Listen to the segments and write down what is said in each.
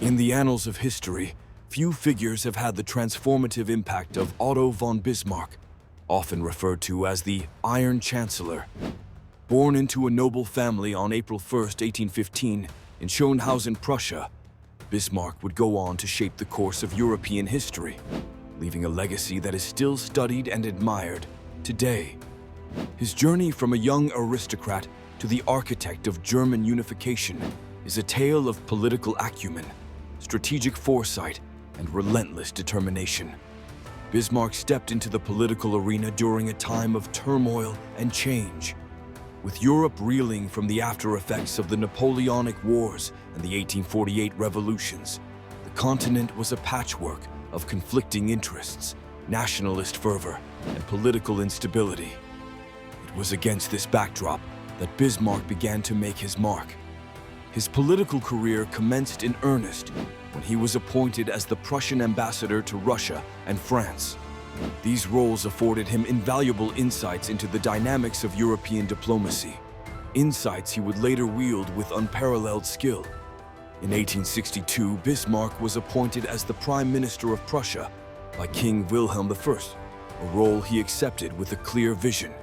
In the annals of history, few figures have had the transformative impact of Otto von Bismarck, often referred to as the Iron Chancellor. Born into a noble family on April 1, 1815, in Schönhausen, Prussia, Bismarck would go on to shape the course of European history, leaving a legacy that is still studied and admired today. His journey from a young aristocrat to the architect of German unification is a tale of political acumen, strategic foresight, and relentless determination. Bismarck stepped into the political arena during a time of turmoil and change. With Europe reeling from the after-effects of the Napoleonic Wars and the 1848 revolutions, the continent was a patchwork of conflicting interests, nationalist fervor, and political instability. It was against this backdrop that Bismarck began to make his mark. His political career commenced in earnest when he was appointed as the Prussian ambassador to Russia and France. These roles afforded him invaluable insights into the dynamics of European diplomacy, insights he would later wield with unparalleled skill. In 1862, Bismarck was appointed as the Prime Minister of Prussia by King Wilhelm I, a role he accepted with a clear vision.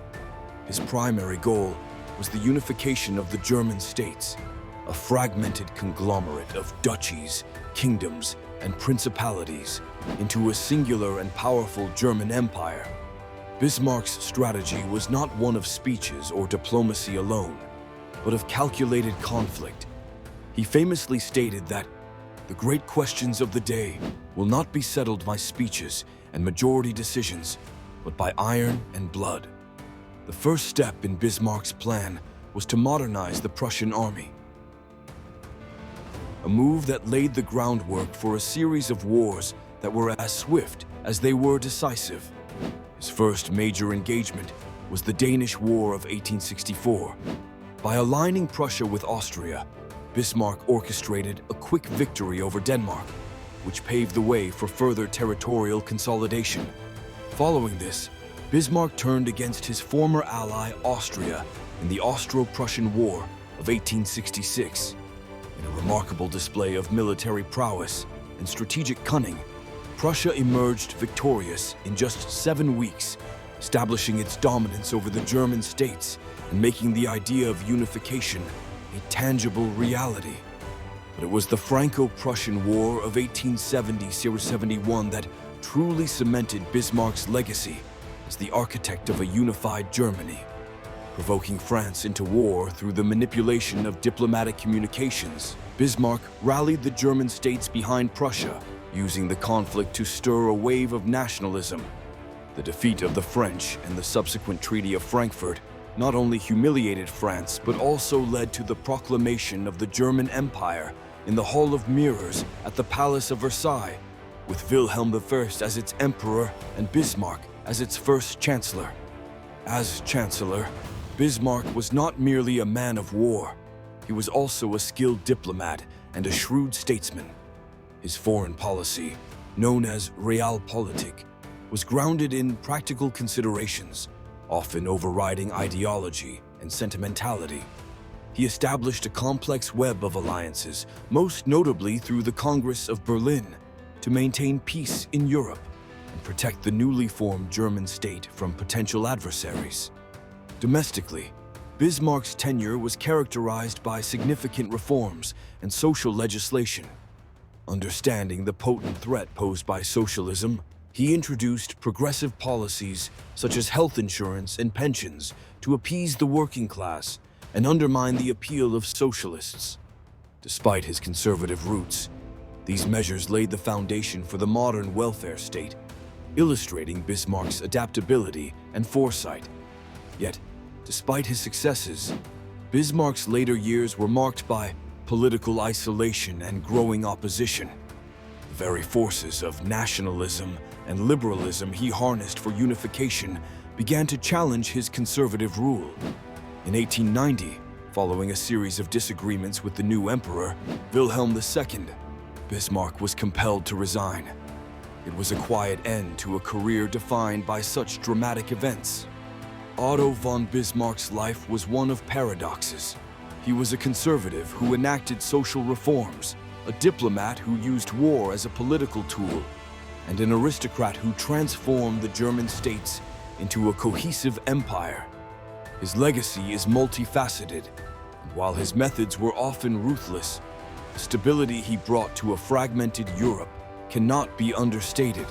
His primary goal was the unification of the German states, a fragmented conglomerate of duchies, kingdoms, and principalities, into a singular and powerful German empire. Bismarck's strategy was not one of speeches or diplomacy alone, but of calculated conflict. He famously stated that the great questions of the day will not be settled by speeches and majority decisions, but by iron and blood. The first step in Bismarck's plan was to modernize the Prussian army, a move that laid the groundwork for a series of wars that were as swift as they were decisive. His first major engagement was the Danish War of 1864. By aligning Prussia with Austria, Bismarck orchestrated a quick victory over Denmark, which paved the way for further territorial consolidation. Following this, Bismarck turned against his former ally Austria in the Austro-Prussian War of 1866. In a remarkable display of military prowess and strategic cunning, Prussia emerged victorious in just 7 weeks, establishing its dominance over the German states and making the idea of unification a tangible reality. But it was the Franco-Prussian War of 1870-71 that truly cemented Bismarck's legacy as the architect of a unified Germany. Provoking France into war through the manipulation of diplomatic communications, Bismarck rallied the German states behind Prussia, using the conflict to stir a wave of nationalism. The defeat of the French and the subsequent Treaty of Frankfurt not only humiliated France, but also led to the proclamation of the German Empire in the Hall of Mirrors at the Palace of Versailles, with Wilhelm I as its emperor and Bismarck as its first chancellor. As chancellor, Bismarck was not merely a man of war. He was also a skilled diplomat and a shrewd statesman. His foreign policy, known as Realpolitik, was grounded in practical considerations, often overriding ideology and sentimentality. He established a complex web of alliances, most notably through the Congress of Berlin, to maintain peace in Europe and protect the newly formed German state from potential adversaries. Domestically, Bismarck's tenure was characterized by significant reforms and social legislation. Understanding the potent threat posed by socialism, he introduced progressive policies such as health insurance and pensions to appease the working class and undermine the appeal of socialists. Despite his conservative roots, these measures laid the foundation for the modern welfare state, illustrating Bismarck's adaptability and foresight. Yet, despite his successes, Bismarck's later years were marked by political isolation and growing opposition. The very forces of nationalism and liberalism he harnessed for unification began to challenge his conservative rule. In 1890, following a series of disagreements with the new emperor, Wilhelm II, Bismarck was compelled to resign. It was a quiet end to a career defined by such dramatic events. Otto von Bismarck's life was one of paradoxes. He was a conservative who enacted social reforms, a diplomat who used war as a political tool, and an aristocrat who transformed the German states into a cohesive empire. His legacy is multifaceted, and while his methods were often ruthless, the stability he brought to a fragmented Europe cannot be understated.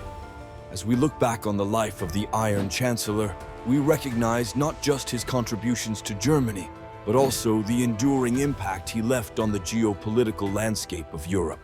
As we look back on the life of the Iron Chancellor, we recognize not just his contributions to Germany, but also the enduring impact he left on the geopolitical landscape of Europe.